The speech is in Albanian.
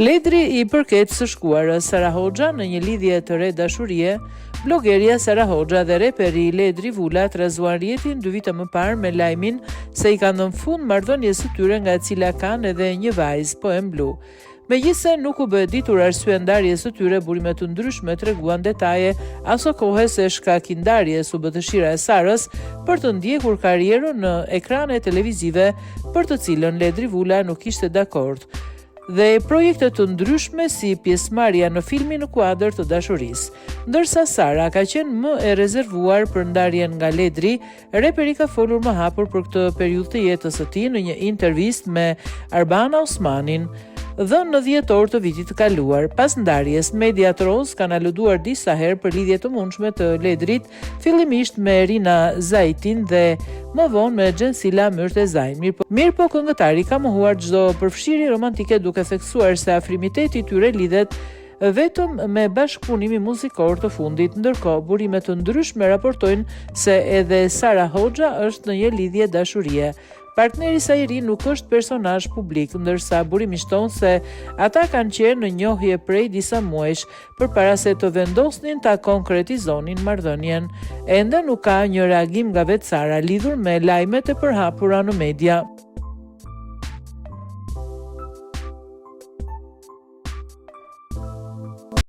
Ledri i përket së shkuarës Sara Hoxha në një lidhje të re dashurie. Blogeria Sara Hoxha dhe reperi Ledri Vula trazuan rjetin 2 vite më parë me lajmin se i kanë dhënë fund marrëdhënies së tyre, nga e cila kanë edhe një vajzë, Poem Blu. Megjithse nuk u bë ditur arsye ndarjes së tyre, burime të ndryshme treguan detaje aso kohe se shkak i ndarjes u bë dëshira e Sarës për të ndjekur karrierën në ekrane televizive, për të cilën Ledri Vula nuk ishte dakord, dhe projekte të ndryshme si pjesëmarrja në filmin Në kuadër të dashurisë. Ndërsa Sara ka qenë më e rezervuar për ndarjen nga Ledri, reperi ka folur më hapur për këtë periudhë të jetës së tij në një intervistë me Arbana Osmanin, dhënë në dhjetor të vitit të kaluar. Pas ndarjes, mediat roz kanë aluduar disa herë për lidhje të mundshme të Ledrit, fillimisht me Rina Zajtin dhe më vonë me Gjensila Myrtezajn. Mirë po këngëtari ka mohuar çdo përfshirje romantike, duke theksuar se afrimiteti i tyre lidhet vetëm me bashkëpunimi muzikor të fundit. Ndërkohë, burime të ndryshme raportojnë se edhe Sara Hoxha është në një lidhje dashurie. Partneri i saj i ri nuk është personazh publik, ndërsa burimi shton se ata kanë qenë në njohje prej disa muajsh përpara se të vendosnin ta konkretizonin marrëdhënien. Ende nuk ka një reagim nga vetë Sara lidhur me lajmet e përhapura në media.